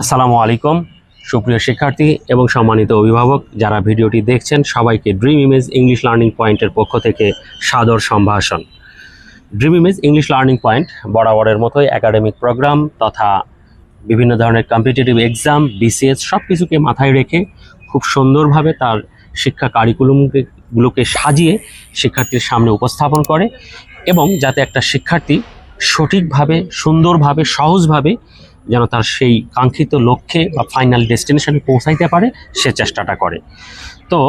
আসসালামু আলাইকুম সুপ্রিয় শিক্ষার্থী এবং সম্মানিত অভিভাবক যারা ভিডিওটি দেখছেন সবাইকে ড্রিম ইমেজ ইংলিশ লার্নিং পয়েন্টের পক্ষ থেকে সাদর সম্ভাষণ। Dream image English learning point বরাবরের মতোই একাডেমিক প্রোগ্রাম তথা বিভিন্ন ধরনের কম্পিটিটিভ এক্সাম বিসিএস সব কিছুকে মাথায় রেখে খুব সুন্দরভাবে তার শিক্ষা কারিকুলামগুলোকে সাজিয়ে শিক্ষার্থীর সামনে উপস্থাপন করে এবং যাতে একটা শিক্ষার্থী সঠিকভাবে সুন্দরভাবে সহজভাবে যেন তার সেই কাঙ্ক্ষিত লক্ষ্যে বা ফাইনাল ডেস্টিনেশনে পৌঁছাইতে পারে সে চেষ্টাটা করে। তো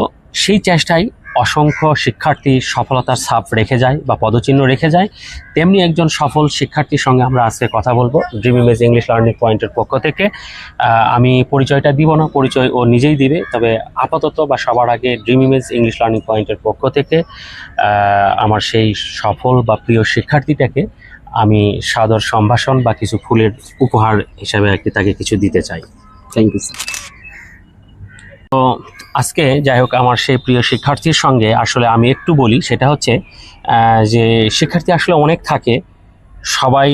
সেই চেষ্টায় অসংখ্য শিক্ষার্থী সফলতার ছাপ রেখে যায় বা পদচিহ্ন রেখে যায়। তেমনি একজন সফল শিক্ষার্থীর সঙ্গে আমরা আজকে কথা বলবো ড্রিম ইমেজ ইংলিশ লার্নিং পয়েন্টের পক্ষ থেকে। আমি পরিচয়টা দিব না, পরিচয় ও নিজেই দিবে। তবে আপাতত বা সবার আগে ড্রিম ইমেজ ইংলিশ লার্নিং পয়েন্টের পক্ষ থেকে আমার সেই সফল বা প্রিয় শিক্ষার্থীটাকে আমি সাদর সম্ভাষণ বা কিছু ফুলের উপহার হিসাবে আর কি তাকে কিছু দিতে চাই। Thank you sir. তো আজকে যাই হোক আমার সেই প্রিয় শিক্ষার্থীর সঙ্গে আসলে আমি একটু বলি, সেটা হচ্ছে যে শিক্ষার্থী আসলে অনেক থাকে, সবাই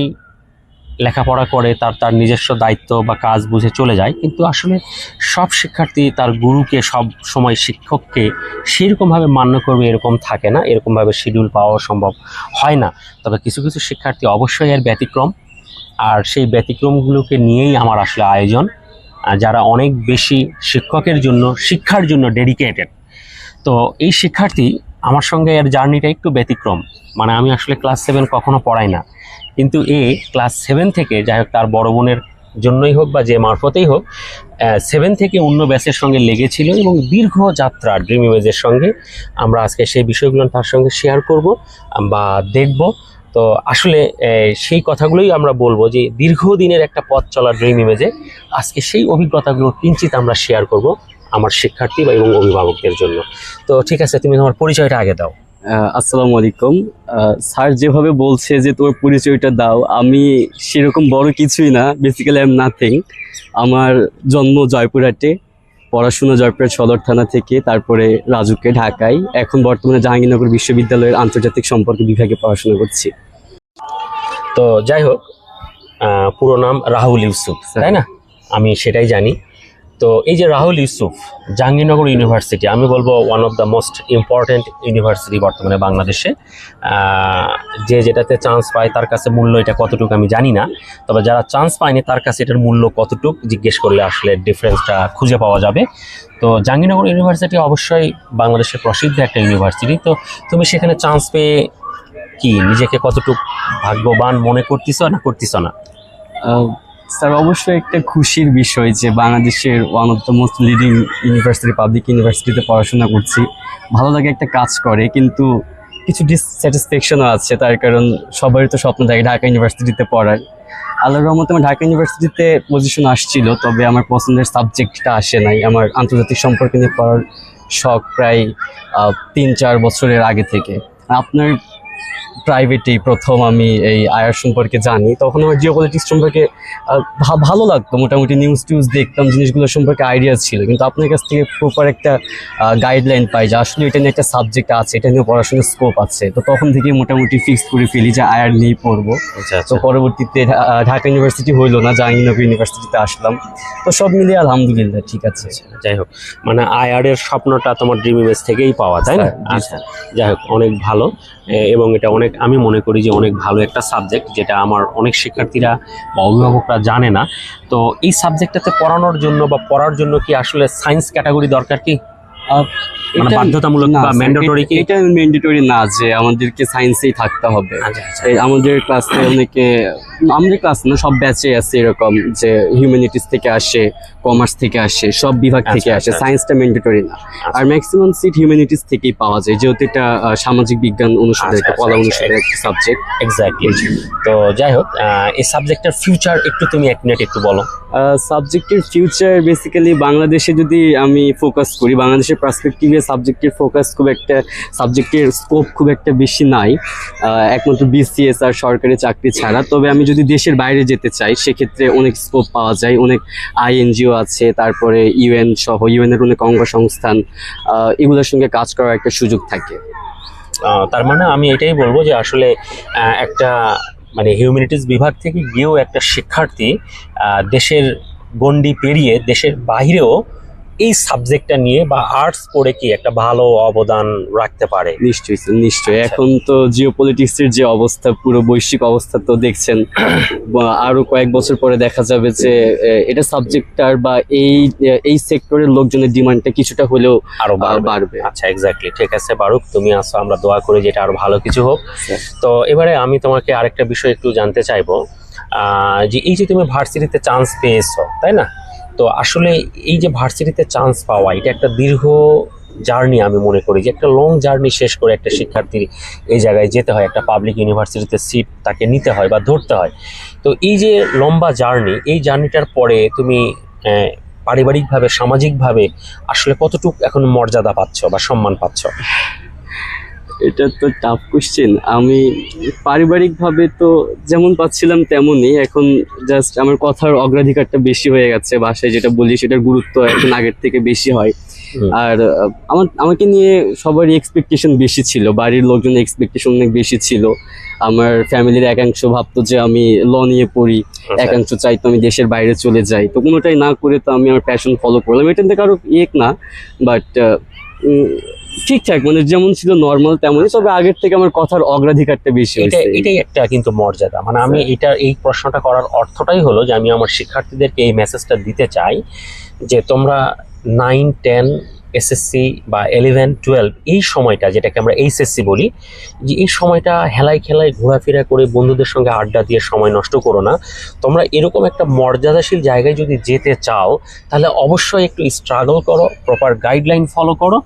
লেখাপড়া করে তার তার নিজস্ব দায়িত্ব বা কাজ বুঝে চলে যায়, কিন্তু আসলে সব শিক্ষার্থী তার গুরুকে সব সময় শিক্ষককে সেরকমভাবে মান্য করবে এরকম থাকে না, এরকমভাবে শিডিউল পাওয়া সম্ভব হয় না। তবে কিছু কিছু শিক্ষার্থী অবশ্যই এর ব্যতিক্রম, আর সেই ব্যতিক্রমগুলোকে নিয়েই আমার আসলে আয়োজন, যারা অনেক বেশি শিক্ষকের জন্য শিক্ষার জন্য ডেডিকেটেড। তো এই শিক্ষার্থী আমার সঙ্গে এর জার্নিটা একটু ব্যতিক্রম, মানে আমি আসলে ক্লাস 7 কখনো পড়াই না, কিন্তু ক্লাস 7 থেকে যাই হোক তার বড় বোনের জন্যই হোক বা যে মারফতেই হোক 7 থেকে অন্য ব্যাচের সঙ্গে লেগেছিল এবং দীর্ঘ যাত্রা ড্রিম ইমেজের সঙ্গে আমরা আজকে সেই বিষয়গুলো তার সঙ্গে শেয়ার করব বা দেখব। তো আসলে সেই কথাগুলোই আমরা বলবো যে দীর্ঘদিনের একটা পথ চলা ড্রিম ইমেজে আজকে সেই অভিজ্ঞতাগুলো কিঞ্চিত আমরা শেয়ার করব আমার শিক্ষার্থী বা এবং অভিভাবকদের জন্য। তো ঠিক আছে, তুমি তোমার পরিচয়টা আগে দাও। আসসালামু আলাইকুম। স্যার যেভাবে বলছে যে তোর পরিচয়টা দাও, আমি সেরকম বড় কিছুই না, বেসিক্যালি আই এম নাথিং। আমার জন্ম জয়পুরহাটে, পড়াশোনা জয়পুরহাট সদর থানা থেকে, তারপরে রাজুকে ঢাকায়, এখন বর্তমানে জাহাঙ্গীরনগর বিশ্ববিদ্যালয়ের আন্তর্জাতিক সম্পর্ক বিভাগে পড়াশোনা করছি। তো যাই হোক পুরো নাম রাহুল ইউসুফ, তাই না? আমি সেটাই জানি। তো এই যে রাহুল ইউসুফ, জাহাঙ্গীরনগর ইউনিভার্সিটি আমি বলবো one of the most important university বর্তমানে বাংলাদেশে। যে যেটাতে চান্স পায় তার কাছে মূল্য এটা কতটুকু আমি জানি না, তবে যারা চান্স পায়নি তার কাছে এটার মূল্য কতটুকু জিজ্ঞেস করলে আসলে ডিফারেন্সটা খুঁজে পাওয়া যাবে। তো জাহাঙ্গীরনগর ইউনিভার্সিটি অবশ্যই বাংলাদেশের প্রসিদ্ধ একটা ইউনিভার্সিটি। তো তুমি সেখানে চান্স পেয়ে কি নিজেকে কতটুকু ভাগ্যবান মনে করতেছ না করতেছ না? স্যার অবশ্যই একটা খুশির বিষয় যে বাংলাদেশের one of the most leading university, public ইউনিভার্সিটিতে পড়াশোনা করছি। ভালো লাগে, একটা কাজ করে, কিন্তু কিছু ডিসস্যাটিসফ্যাকশনও আছে। তার কারণ সবারই তো স্বপ্ন থাকে ঢাকা ইউনিভার্সিটিতে পড়ার। আল্লাহর রহমতে আমার ঢাকা ইউনিভার্সিটিতে পজিশন আসছিল, তবে আমার পছন্দের সাবজেক্টটা আসে নাই। আমার আন্তর্জাতিক সম্পর্ক নিয়ে পড়ার শখ প্রায় 3-4 বছরের আগে থেকে। আপনার প্রাইভেটেই প্রথম আমি এই আয়ার সম্পর্কে জানি, তখন আমার জিওপলিটিক্স সম্পর্কে ভালো লাগতো, মোটামুটি নিউজ টিউজ দেখতাম, জিনিসগুলো সম্পর্কে আইডিয়া ছিল, কিন্তু আপনার কাছ থেকে প্রপার একটা গাইডলাইন পাই যে আসলে এটা নিয়ে একটা সাবজেক্ট আছে, এটা নিয়ে পড়াশোনার স্কোপ আছে। তো তখন থেকে মোটামুটি ফিক্স করে ফেলি যে আয়ার নিয়েই পড়বো। তো পরবর্তীতে ঢাকা ইউনিভার্সিটি হইলো না, জাহাঙ্গীরনগর ইউনিভার্সিটিতে আসলাম। তো সব মিলিয়ে আলহামদুলিল্লাহ ঠিক আছে। যাই হোক, মানে আয়ার এর স্বপ্নটা তোমার ড্রিম ইমেজ থেকেই পাওয়া, তাই না? আচ্ছা, যাই হোক অনেক ভালো, এবং এটা অনেক আমি মনে করি যে অনেক ভালো একটা সাবজেক্ট, যেটা আমার অনেক শিক্ষার্থীরা বা অভিভাবকরা জানে না। তো এই সাবজেক্টটাতে পড়ানোর জন্য বা পড়ার জন্য কি আসলে সায়েন্স ক্যাটাগরি দরকার কি, মানে বাধ্যতামূলক বা ম্যান্ডেটরি কি? এটা ম্যান্ডেটরি না যে আমাদেরকে সায়েন্সেই থাকতে হবে। আমাদের ক্লাসে অনেকে, আমাদের ক্লাস না সব ব্যাচে আছে এরকম যে হিউম্যানিটিস থেকে আসে, কমার্স থেকে আসে, সব বিভাগ থেকে আসে, সায়েন্সটা ম্যান্ডেটরি না। আর ম্যাক্সিমাম সিট হিউম্যানিটিস থেকেই পাওয়া যায়, যেহেতু এটা সামাজিক বিজ্ঞান অনুষদের একটা কলা অনুষদের একটা সাবজেক্ট। এক্স্যাক্টলি। তো যাই হোক এই সাবজেক্টের ফিউচার একটু তুমি এক মিনিট একটু বলো। সাবজেক্টের ফিউচার বেসিক্যালি বাংলাদেশে যদি আমি ফোকাস করি, বাংলাদেশের পার্সপেক্টিভে সাবজেক্টের ফোকাস খুব একটা, সাবজেক্টের স্কোপ খুব একটা বেশি নাই, একমাত্র বিসিএস আর সরকারি চাকরি ছাড়া। তবে আমি যদি দেশের বাইরে যেতে চাই সেক্ষেত্রে অনেক স্কোপ পাওয়া যায়, অনেক আইএনজিও আছে, তারপরে ইউএন সহ ইউএনের অনেক অঙ্গ সংস্থান, এগুলোর সঙ্গে কাজ করার একটা সুযোগ থাকে। তার মানে আমি এটাই বলবো যে আসলে একটা মানে হিউম্যানিটিস বিভাগ থেকে গিয়েও একটা শিক্ষার্থী দেশের গণ্ডি পেরিয়ে দেশের বাইরেও এই সাবজেক্টটা নিয়ে বা আর্টস পড়ে কি একটা ভালো অবদান রাখতে পারে? নিশ্চয়ই স্যার, নিশ্চয়ই। এখন তো জিওপলিটিক্সের যে অবস্থা, পুরো বৈশ্বিক অবস্থা তো দেখছেন। আরো কয়েক বছর পরে দেখা যাবে যে এটা সাবজেক্টটার বা এই সেক্টরের লোকজনের ডিমান্ডটা কিছুটা হলেও আরো বাড়বে। আচ্ছা, এক্স্যাক্টলি, ঠিক আছে বারুক, তুমি আসো, আমরা দোয়া করি যেটা আরো ভালো কিছু হোক। স্যার। তো এবারে আমি তোমাকে আরেকটা বিষয় একটু জানতে চাইবো, যে এই যে তুমি ভার্সিটিতে চান্স পেয়েছো, তাই না? তো আসলে এই যে ভার্সিটিতে চান্স পাওয়া, এটা একটা দীর্ঘ জার্নি, আমি মনে করি যে একটা লং জার্নি শেষ করে একটা শিক্ষার্থীর এই জায়গায় যেতে হয়, একটা পাবলিক ইউনিভার্সিটিতে সিট তাকে নিতে হয় বা ধরতে হয়। তো এই যে লম্বা জার্নি, এই জার্নিটার পরে তুমি পারিবারিকভাবে, সামাজিকভাবে আসলে কতটুকু এখন মর্যাদা পাচ্ছ বা সম্মান পাচ্ছ? এটা তো টাফ কোশ্চেন। আমি পারিবারিকভাবে তো যেমন পাচ্ছিলাম তেমনই, এখন জাস্ট আমার কথার অগ্রাধিকারটা বেশি হয়ে গেছে। বাসায় যেটা বলি সেটার গুরুত্ব এখন আগের থেকে বেশি হয়। আর আমাকে নিয়ে সবারই এক্সপেকটেশন বেশি ছিল, বাড়ির লোকজনের এক্সপেকটেশন অনেক বেশি ছিল। আমার ফ্যামিলির একাংশ ভাবতো যে আমি ল নিয়ে পড়ি, একাংশ চাইতো আমি দেশের বাইরে চলে যাই। তো কোনোটাই না করে তো আমি আমার প্যাশন ফলো করলাম। এটা থেকে কারো না, বাট ঠিকঠাক, মানে যেমন ছিল নর্মাল তেমনই, তবে আগের থেকে আমার কথার অগ্রাধিকারটা বেশি হয়েছে। এটাই একটা কিন্তু মর্যাদা। মানে আমি এই প্রশ্নটা করার অর্থটাই হলো যে আমি আমার শিক্ষার্থীদেরকে এই মেসেজটা দিতে চাই যে তোমরা 9-10 এসএসসি বা 11-12 এই সময়টা, যেটাকে আমরা এইচএসসি বলি, যে এই সময়টা হেলায় খেলায় ঘোরাফেরা করে বন্ধুদের সঙ্গে আড্ডা দিয়ে সময় নষ্ট করো না। তোমরা এরকম একটা মর্যাদাশীল জায়গায় যদি যেতে চাও, তাহলে অবশ্যই একটু স্ট্রাগল করো, প্রপার গাইডলাইন ফলো করো,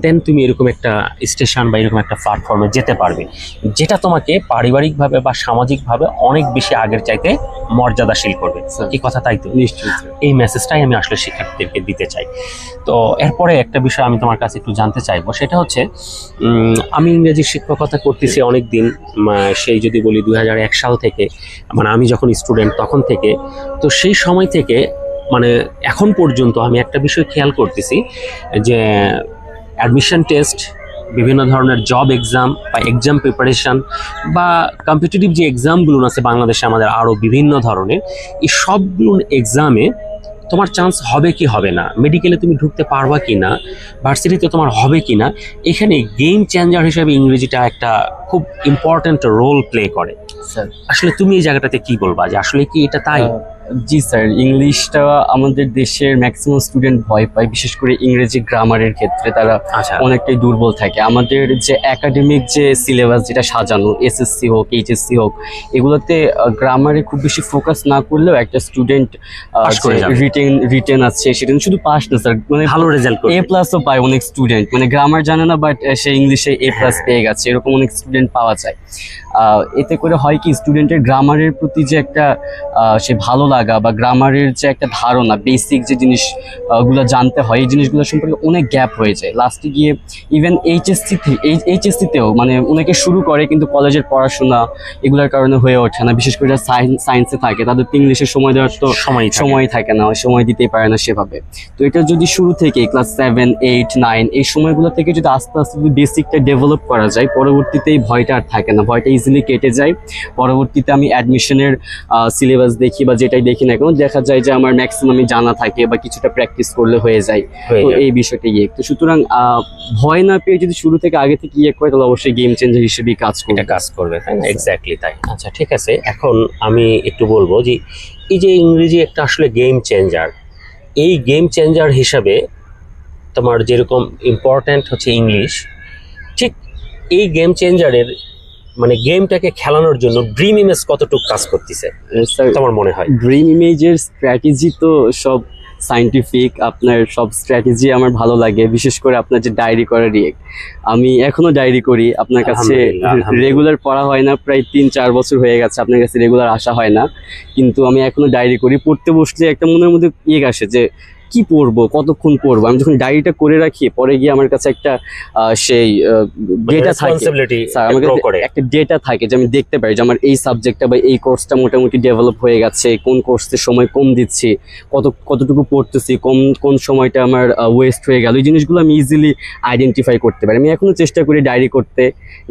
দেন তুমি এরকম একটা স্টেশন বা এরকম একটা প্ল্যাটফর্মে যেতে পারবে, যেটা তোমাকে পারিবারিকভাবে বা সামাজিকভাবে অনেক বেশি আগের চাইতে মর্যাদাশীল করবে। কি কথা, তাই তো? নিশ্চয়ই। এই মেসেজটাই আমি আসলে শিক্ষার্থীদেরকে দিতে চাই। তো এরপরে একটা বিষয় আমি তোমার কাছে একটু জানতে চাইবো, সেটা হচ্ছে আমি ইংরেজি শিক্ষকতা করতেছি অনেক দিন, সেই যদি বলি 2001 সাল থেকে, মানে আমি যখন স্টুডেন্ট তখন থেকে। তো সেই সময় থেকে মানে এখন পর্যন্ত আমি একটা বিষয় খেয়াল করতেছি যে অ্যাডমিশন টেস্ট, বিভিন্ন ধরনের জব এক্সাম বা এক্সাম প্রিপারেশন বা কম্পিটিটিভ যে এক্সামগুলো আছে বাংলাদেশে আমাদের আরও বিভিন্ন ধরনের, এই সবগুলো এক্সামে তোমার চান্স হবে কি হবে না, মেডিকেলে তুমি ঢুকতে পারবা কি না, ভার্সিটিতে তোমার হবে কি না, এখানে গেম চেঞ্জার হিসেবে ইংরেজিটা একটা খুব ইম্পর্ট্যান্ট রোল প্লে করে। স্যার, আসলে তুমি এই জায়গাটাতে কি বলবা, যে আসলে কি এটা তাই? জি স্যার, ইংলিশটা আমাদের দেশের ম্যাক্সিমাম স্টুডেন্ট ভয় পায়, বিশেষ করে ইংরেজি গ্রামারের ক্ষেত্রে তারা আচ্ছা, অনেকটাই দুর্বল থাকে। আমাদের যে একাডেমিক যে সিলেবাস যেটা সাজানো, এসএসসি হোক, এইচএসসি হোক, এগুলোতে গ্রামারে খুব বেশি ফোকাস না করলেও একটা স্টুডেন্ট রিটেন আছে, সেটা শুধু পাস না স্যার, মানে ভালো রেজাল্ট এ প্লাসও পায় অনেক স্টুডেন্ট, মানে গ্রামার জানে না বাট সে ইংলিশে এ প্লাস পেয়ে গেছে, এরকম অনেক স্টুডেন্ট পাওয়া যায়। এতে করে হয় কি, স্টুডেন্টের গ্রামারের প্রতি যে একটা সে ভালো লাগা বা গ্রামারের যে একটা ধারণা, বেসিক যে জিনিস গুলো জানতে হয়, এই জিনিসগুলো সম্পর্কে অনেক গ্যাপ হয়ে যায়। লাস্টে গিয়ে ইভেন এইচএসসিতেও মানে অনেকে শুরু করে, কিন্তু কলেজের পড়াশোনা এগুলোর কারণে হয়ে ওঠে না। বিশেষ করে যারা সায়েন্সে থাকে তাদের তো ইংলিশে সময় দেওয়ার তো সময় থাকে না, সময় দিতেই পারে না সেভাবে। তো এটা যদি শুরু থেকে ক্লাস 7, 8, 9 এই সময়গুলো থেকে যদি আস্তে আস্তে যদি বেসিকটা ডেভেলপ করা যায়, পরবর্তীতে এই ভয়টা আর থাকে না, ভয়টা ইজিলি কেটে যায়। পরবর্তীতে আমি অ্যাডমিশনের সিলেবাস দেখি বা যেটাই দেখি না কেন, দেখা যায় যে আমার ম্যাক্সিমামই জানা থাকে বা কিছুটা প্র্যাকটিস করলে হয়ে যায়। তো এই বিষয়টা তো সুতরাং ভয় না পেয়ে যদি শুরু থেকে আগে থেকে করে, তাহলে অবশ্যই গেম চেঞ্জার হিসেবেই কাজ করবে, তাই না? এক্স্যাক্টলি তাই। আচ্ছা, ঠিক আছে, এখন আমি একটু বলবো যে এই যে ইংরেজি একটা আসলে গেম চেঞ্জার, এই গেম চেঞ্জার হিসাবে তোমার যেরকম ইম্পর্ট্যান্ট হচ্ছে ইংলিশ, ঠিক এই গেম চেঞ্জারের মানে গেমটাকে খেলানোর জন্য ড্রিম ইমেজ কতটুকু কাজ করতেছে তোমার মনে হয়? ড্রিম ইমেজের স্ট্র্যাটেজি তো সব সায়েন্টিফিক, আপনার সব স্ট্র্যাটেজি আমার ভালো লাগে। বিশেষ করে আপনার যে ডায়েরি করা রিয়েক্ট, আমি এখনো ডায়েরি করি। আপনার কাছে রেগুলার পড়া হয় না, প্রায় 3-4 বছর হয়ে গেছে আপনার কাছে রেগুলার আসা হয় না, কিন্তু আমি এখনো ডায়েরি করি। পড়তে বসলে একটা মনের মধ্যে আসে যে কি পড়বো, কতক্ষণ পড়বো। আমি যখন ডায়েরিটা করে রাখি, পরে গিয়ে আমার কাছে একটা সেই ডেটা থাকে স্যার, আমার কাছে একটা ডেটা থাকে যে আমি দেখতে পারি যে আমার এই সাবজেক্টটা বা এই কোর্সটা মোটামুটি ডেভেলপ হয়ে গেছে, কোন কোর্সের সময় কম দিচ্ছি, কতটুকু পড়তেছি, কোন সময়টা আমার ওয়েস্ট হয়ে গেল, এই জিনিসগুলো আমি ইজিলি আইডেন্টিফাই করতে পারি। আমি এখনো চেষ্টা করি ডায়েরি করতে।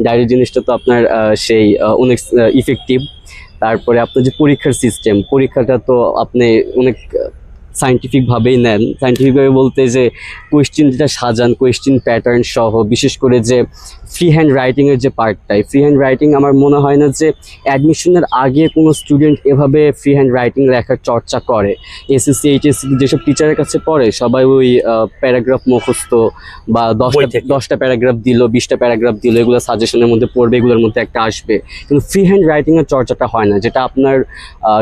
ডায়েরি জিনিসটা তো আপনার সেই অনেক ইফেক্টিভ। তারপরে আপনার যে পরীক্ষার সিস্টেম, পরীক্ষাটা তো আপনি অনেক সায়েন্টিফিকভাবেই নেন। সায়েন্টিফিকভাবে বলতে যে কোয়েশ্চেন যেটা সাজান, কোয়েশ্চেন প্যাটার্ন সহ, বিশেষ করে যে ফ্রি হ্যান্ড রাইটিংয়ের যে পার্টটাই, ফ্রি হ্যান্ড রাইটিং আমার মনে হয় না যে অ্যাডমিশনের আগে কোনো স্টুডেন্ট এভাবে ফ্রি হ্যান্ড রাইটিং লেখার চর্চা করে। এসএসসি এইচএসসি যেসব টিচারের কাছে পড়ে সবাই ওই প্যারাগ্রাফ মুখস্থ বা বই থেকে। 10টা প্যারাগ্রাফ দিল, 20টা প্যারাগ্রাফ দিল, এগুলো সাজেশনের মধ্যে পড়বে, এগুলোর মধ্যে একটা আসবে, কিন্তু ফ্রি হ্যান্ড রাইটিংয়ের চর্চাটা হয় না, যেটা আপনার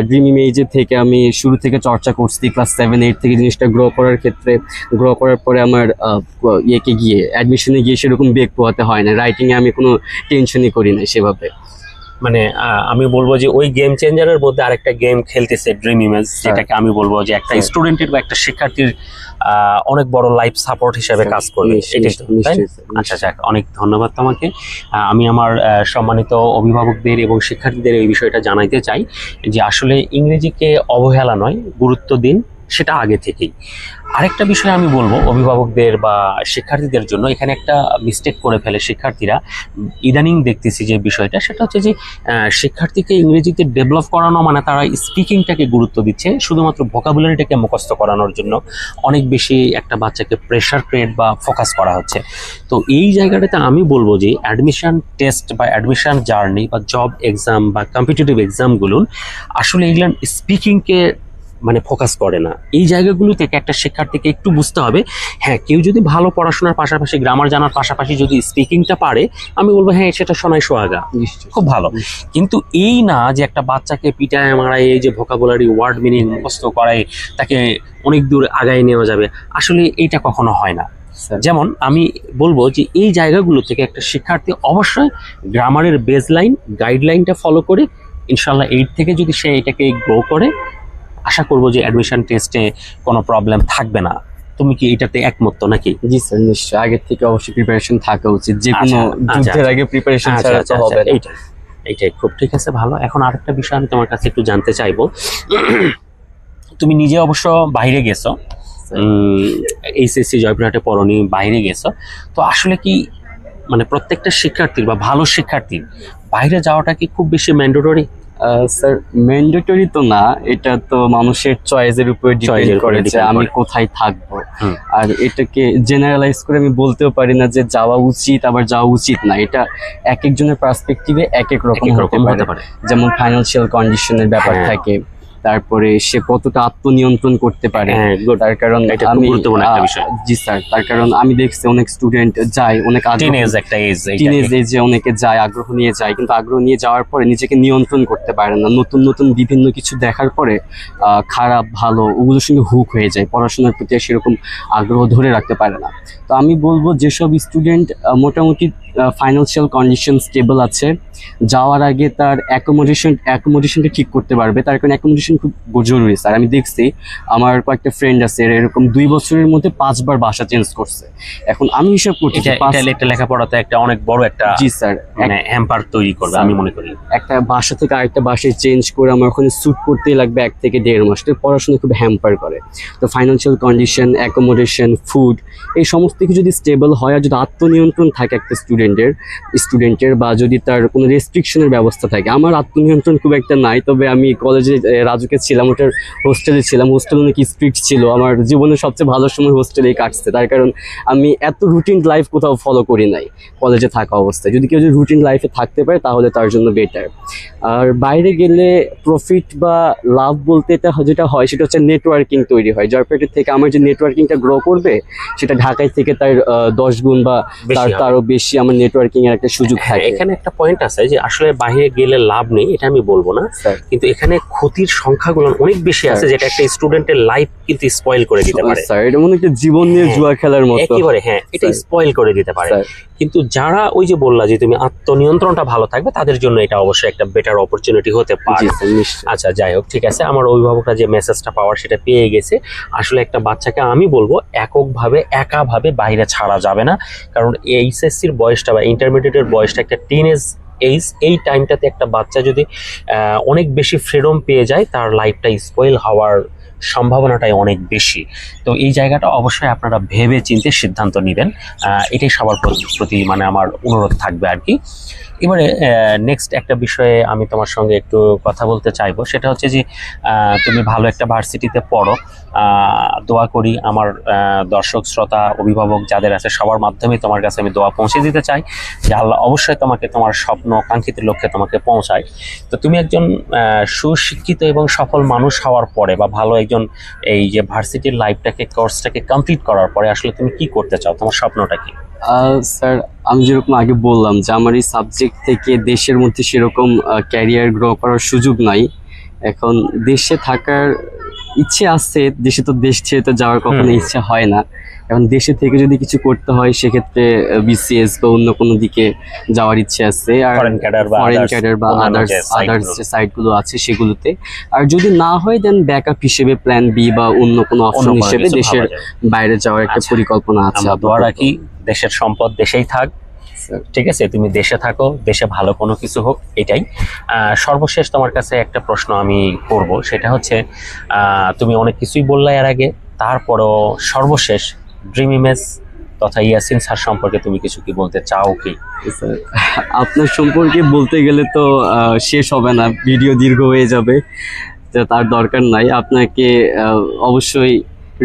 ড্রিম ইমেজে থেকে আমি শুরু থেকে চর্চা করছি। ক্লাস 7-8 থেকে জিনিসটা গ্রো করার ক্ষেত্রে, গ্রো করার পরে আমার ইয়েকে গিয়ে অ্যাডমিশনে গিয়ে সেরকম বেগ পোহাতে হয় না, রাইটিংয়ে আমি কোনো টেনশনই করি না সেভাবে। মানে আমি বলবো যে ওই গেম চেঞ্জারের মধ্যে আরেকটা গেম খেলতেছে ড্রিম ইমেজ, যেটাকে আমি বলবো যে একটা স্টুডেন্টের বা একটা শিক্ষার্থীর অনেক বড় লাইফ সাপোর্ট হিসেবে কাজ করবে। এটাই তো, তাই না? আচ্ছা, যাক, অনেক ধন্যবাদ তোমাকে। আমি আমার সম্মানিত অভিভাবকদের এবং শিক্ষার্থীদের এই বিষয়টা জানাইতে চাই যে আসলে ইংরেজিকে অবহেলা নয়, গুরুত্ব দিন, সেটা আগে থেকেই। আরেকটা বিষয় আমি বলবো অভিভাবকদের বা শিক্ষার্থীদের জন্য, এখানে একটা মিস্টেক করে ফেলে শিক্ষার্থীরা ইদানিং দেখতেছি যে বিষয়টা, সেটা হচ্ছে যে শিক্ষার্থীকে ইংরেজিতে ডেভেলপ করানো মানে তারা স্পিকিংটাকে গুরুত্ব দিচ্ছে, শুধুমাত্র ভোকাবুলারিটাকে মুখস্থ করানোর জন্য অনেক বেশি একটা বাচ্চাকে প্রেশার ক্রিয়েট বা ফোকাস করা হচ্ছে। তো এই জায়গাটাতে আমি বলবো যে অ্যাডমিশন টেস্ট বা অ্যাডমিশন জার্নি বা জব এক্সাম বা কম্পিটিটিভ এক্সামগুলো আসলে এগুলো স্পিকিংকে মানে ফোকাস করে না। এই জায়গাগুলো থেকে একটা শিক্ষার্থীকে একটু বুঝতে হবে, হ্যাঁ, কেউ যদি ভালো পড়াশোনার পাশাপাশি গ্রামার জানার পাশাপাশি যদি স্পিকিংটা পারে, আমি বলবো হ্যাঁ সেটা শোনায় সোহাগা, খুব ভালো। কিন্তু এই না যে একটা বাচ্চাকে পিটায় মারায় এই যে ভোকাবুলারি ওয়ার্ড মিনিং মুখস্থ করায় তাকে অনেক দূর আগায় নেওয়া যাবে, আসলে এইটা কখনো হয় না। যেমন আমি বলবো যে এই জায়গাগুলো থেকে একটা শিক্ষার্থী অবশ্যই গ্রামারের বেসলাইন গাইডলাইনটা ফলো করে ইনশাল্লাহ 8 থেকে যদি সে এটাকে গ্রো করে, আশা করবো যে অ্যাডমিশন টেস্টে কোনো প্রবলেম থাকবে না। তুমি কি এটাতে একমত তো নাকি? জি স্যার, নিশ্চয়ই আগের থেকে অবশ্যই প্রিপারেশন থাকা উচিত, যে কোনো আচ্ছা, যুদ্ধের আগে প্রিপারেশন ছাড়া তো হবে না। এইটাই খুব ঠিক আছে, ভালো। এখন আরেকটা বিষয় আমি তোমার কাছে একটু জানতে চাইবো, তুমি নিজে অবশ্য বাইরে গেছো, এইচএসসি জয়পুরহাটে পড়নি, বাইরে গেছো, তো আসলে কি মানে প্রত্যেকটা শিক্ষার্থীর বা ভালো শিক্ষার্থীর বাইরে যাওয়াটা কি খুব বেশি ম্যান্ডেটরি? স্যার ম্যান্ডেটরি তো না, এটা তো মানুষের চয়েসের উপর ডিপেন্ড করে যে আমি কোথায় থাকবো। আর এটাকে জেনারেলাইজ করে আমি বলতেও পারি না যে যাওয়া উচিত আবার যাওয়া উচিত না, এটা এক একজনের পার্সপেক্টিভে এক এক রকম হতে পারে। যেমন ফাইন্যান্সিয়াল কন্ডিশনের ব্যাপার থাকে, তারপরে সে কতটা আত্মনিয়ন্ত্রণ করতে পারে, তার কারণ আমি জি স্যার, তার কারণ আমি দেখছি অনেক স্টুডেন্ট যায়, অনেক টিনেজ এজে অনেকে যায়, আগ্রহ নিয়ে যায়, কিন্তু আগ্রহ নিয়ে যাওয়ার পরে নিজেকে নিয়ন্ত্রণ করতে পারে না, নতুন নতুন বিভিন্ন কিছু দেখার পরে খারাপ ভালো ওগুলোর সঙ্গে হুক হয়ে যায়, পড়াশোনার প্রতি সেরকম আগ্রহ ধরে রাখতে পারে না। তো আমি বলবো যেসব স্টুডেন্ট মোটামুটি ফাইন্যান্সিয়াল কন্ডিশন স্টেবল আছে, যাওয়ার আগে তার অ্যাকোমোডেশনটা ঠিক করতে পারবে, তার কারণে অ্যাকোমোডেশন খুব জরুরি স্যার। আমি দেখছি আমার কয়েকটা ফ্রেন্ড আছে এরকম 2 বছরের মধ্যে 5 বার বাসা চেঞ্জ করছে। এখন আমি হিসাব করছি এটা লেখাপড়াতে একটা অনেক বড় একটা, জি স্যার, মানে হ্যাম্পার তৈরি করবে আমি মনে করি। একটা বাসা থেকে আরেকটা বাসায় চেঞ্জ করে আমার ওখানে স্যুট করতেই লাগবে 1 থেকে 1.5 মাস, পড়াশোনা খুব হ্যাম্পার করে। তো ফাইন্যান্সিয়াল কন্ডিশন, অ্যাকোমোডেশন, ফুড, এই সমস্ত কিছু যদি স্টেবল হয় আর যদি আত্মনিয়ন্ত্রণ থাকে একটা স্টুডেন্টের বা যদি তার কোনো রেস্ট্রিকশনের ব্যবস্থা থাকে। আমার আত্মনিয়ন্ত্রণ খুব একটা নাই, তবে আমি কলেজে রাজুকে ছিলাম, ওটার হোস্টেলে ছিলাম, হোস্টেল অনেক স্ট্রিক্ট ছিল, আমার জীবনের সবচেয়ে ভালো সময় হোস্টেলেই কাটছে, তার কারণ আমি এত রুটিন লাইফ কোথাও ফলো করি নাই কলেজে থাকা অবস্থায়। যদি কেউ যদি রুটিন লাইফে থাকতে পারে তাহলে তার জন্য বেটার। আর বাইরে গেলে প্রফিট বা লাভ বলতে এটা যেটা হয় সেটা হচ্ছে নেটওয়ার্কিং তৈরি হয়। জয়পুরহাট থেকে আমার যে নেটওয়ার্কিংটা গ্রো করবে সেটা ঢাকায় থেকে তার 10 গুণ বা তারও বেশি আমার নেটওয়ার্কিং এর একটা সুযোগ থাকে। এখানে একটা পয়েন্ট আছে যে আসলে বাইরে গেলে লাভ নেই এটা আমি বলবো না, কিন্তু এখানে ক্ষতির সংখ্যাগুলো অনেক বেশি আছে, যেটা একটা স্টুডেন্টের লাইফ কিন্তু স্পয়েল করে দিতে পারে স্যার। এটা মনে একটা জীবন নিয়ে জুয়া খেলার মতো একেবারে, হ্যাঁ, এটা স্পয়েল করে দিতে পারে। কিন্তু যারা ওই যে বললা যে তুমি আত্মনিয়ন্ত্রণটা ভালো থাকবে, তাদের জন্য এটা অবশ্যই একটা বেটার অপরচুনিটি হতে পারে। আচ্ছা, যাই হোক, ঠিক আছে, আমার অভিভাবকরা যে মেসেজটা পাওয়ার সেটা পেয়ে গেছে। আসলে একটা বাচ্চাকে আমি বলবো একাভাবে বাইরে ছাড়া যাবে না, কারণ এইচএসসির বয়সটা বা ইন্টারমিডিয়েটের বয়সটা একটা টিনেজ এইজ, এই টাইমটাতে একটা বাচ্চা যদি অনেক বেশি ফ্রিডম পেয়ে যায়, তার লাইফটা স্পয়েল হওয়ার সম্ভাবনাটাই অনেক বেশি। তো এই জায়গাটা অবশ্যই আপনারা ভেবে চিন্তে সিদ্ধান্ত নেবেন, এটাই সবার প্রতি মানে আমার অনুরোধ থাকবে আর কি। এবারে নেক্সট একটা বিষয়ে আমি তোমার সঙ্গে একটু কথা বলতে চাইবো, সেটা হচ্ছে যে তুমি ভালো একটা ভার্সিটিতে পড়ো। দোয়া করি আমার দর্শক শ্রোতা অভিভাবক যাদের আছে সবার মাধ্যমে তোমার কাছে আমি দোয়া পৌঁছে দিতে চাই যে আল্লাহ অবশ্যই তোমাকে তোমার স্বপ্ন কাঙ্ক্ষিত লক্ষ্যে তোমাকে পৌঁছায়। তো তুমি একজন সুশিক্ষিত এবং সফল মানুষ হওয়ার পরে বা ভালো একজন এই যে ভার্সিটির লাইফটাকে কোর্সটাকে কমপ্লিট করার পরে আসলে তুমি কি করতে চাও, তোমার স্বপ্নটা কি? স্যার, আমি যেরকম আগে বললাম যে আমার এই সাবজেক্ট থেকে দেশের মধ্যে সেরকম ক্যারিয়ার গ্রো করার সুযোগ নাই। এখন দেশে থাকার ইচ্ছে আছে, দেশে তো দেশ ছেড়ে তো যাওয়ার কখনো ইচ্ছা হয় না। এখন দেশে থেকে যদি কিছু করতে হয় সেক্ষেত্রে বিসিএস বা অন্য কোনো দিকে যাওয়ার ইচ্ছে আছে, আর ফরেন ক্যাডার বা আদার্স যে সাইটগুলো আছে সেগুলোতে। আর যদি না হয় দেন ব্যাকআপ হিসেবে প্ল্যান বি বা অন্য কোনো অপশন হিসেবে দেশের বাইরে যাওয়ার একটা পরিকল্পনা আছে। আমরা দোয়া রাখি দেশের সম্পদ দেশেই থাক, ঠিক আছে? তুমি দেশে থাকো, দেশে ভালো কোনো কিছু হোক, এটাই। সর্বশেষ তোমার কাছে একটা প্রশ্ন আমি করব, সেটা হচ্ছে তুমি অনেক কিছুই বললে এর আগে, তারপরও সর্বশেষ ড্রিম ইমেজ তথা ইয়াসিন স্যার সম্পর্কে তুমি কিছু কি বলতে চাও কি? স্যার, আপনার সম্পর্কে বলতে গেলে তো শেষ হবে না, ভিডিও দীর্ঘ হয়ে যাবে, তার দরকার নাই। আপনাকে অবশ্যই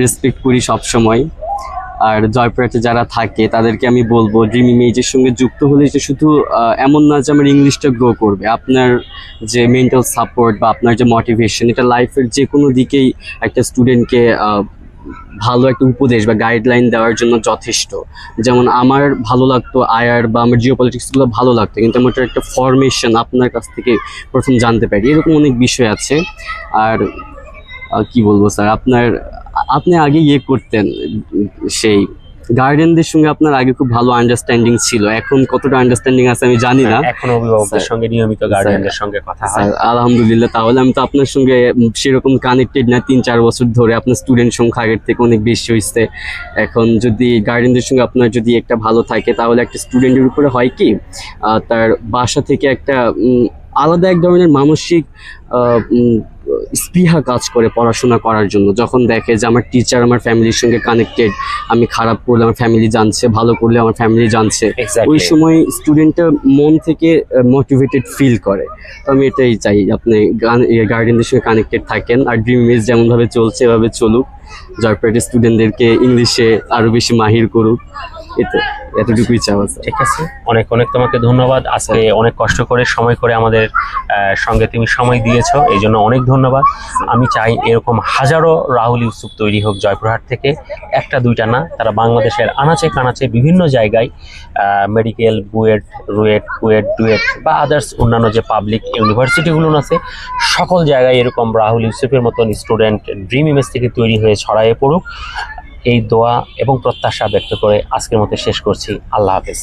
রেসপেক্ট করি সব সময়। আর জয়পুরহাটে যারা থাকে তাদেরকে আমি বলবো ড্রিম ইমেজের সঙ্গে যুক্ত হলে যে শুধু এমন না যে আমার ইংলিশটা গ্রো করবে, আপনার যে মেন্টাল সাপোর্ট বা আপনার যে মোটিভেশন, এটা লাইফের যে কোনো দিকেই একটা স্টুডেন্টকে ভালো একটা উপদেশ বা গাইডলাইন দেওয়ার জন্য যথেষ্ট। যেমন আমার ভালো লাগতো আয়ার বা আমার জিওপলিটিক্সগুলো ভালো লাগতো, কিন্তু আমার একটা ফরমেশন আপনার কাছ থেকে প্রথম জানতে পারি, এরকম অনেক বিষয় আছে। আর কি বলবো স্যার, আপনি আগে ইয়ে করতেন, সেই গার্ডিয়ানদের সঙ্গে আপনার আগে খুব ভালো আন্ডারস্ট্যান্ডিং ছিল, এখন কতটা আন্ডারস্ট্যান্ডিং আছে আমি জানি না। এখন অভিভাবকদের সঙ্গে নিয়মিত গার্ডিয়ানদের সঙ্গে কথা হয়? স্যার আলহামদুলিল্লাহ, তাহলে আমি তো আপনার সঙ্গে সেরকম কানেক্টেড না ৩-৪ বছর ধরে। আপনার স্টুডেন্ট সংখ্যা আগের থেকে অনেক বেশি হয়েছে। এখন যদি গার্ডিয়ানদের সঙ্গে আপনার যদি একটা ভালো থাকে, তাহলে একটা স্টুডেন্টের উপরে হয় কি তার বাসা থেকে একটা আলাদা এক ধরনের মানসিক স্পৃহা কাজ করে পড়াশোনা করার জন্য। যখন দেখে যে আমার টিচার আমার ফ্যামিলির সঙ্গে কানেক্টেড, আমি খারাপ করলে আমার ফ্যামিলি জানছে, ভালো করলে আমার ফ্যামিলি জানছে, ওই সময় স্টুডেন্টটা মন থেকে মোটিভেটেড ফিল করে। তো আমি এটাই চাই, আপনি গার্ডিয়ানদের সঙ্গে কানেক্টেড থাকেন। আর ড্রিম ইমেজ যেমনভাবে চলছে এভাবে চলুক, জয়পুরহাটের স্টুডেন্টদেরকে ইংলিশে আরও বেশি মাহির করুক, এতটুকুই চাওয়া। ঠিক আছে, অনেক অনেক তোমাকে ধন্যবাদ। আজকে অনেক কষ্ট করে সময় করে আমাদের সঙ্গে তুমি সময় দিয়েছো, এই জন্য অনেক ধন্যবাদ। আমি চাই এরকম হাজারো রাহুল ইউসুফ তৈরি হোক জয়পুরহাট থেকে, একটা দুইটা না, তারা বাংলাদেশের আনাচে কানাচে বিভিন্ন জায়গায় মেডিকেল, বুয়েট, রুয়েট, কুয়েট, ডুয়েট বা আদার্স অন্যান্য যে পাবলিক ইউনিভার্সিটিগুলো আছে, সকল জায়গায় এরকম রাহুল ইউসুফের মতন স্টুডেন্ট ড্রিম ইমেজ থেকে তৈরি হয়ে ছড়ায়ে পড়ুক, এই দোয়া এবং প্রত্যাশা ব্যক্ত করে আজকের মতো শেষ করছি। আল্লাহ হাফেজ।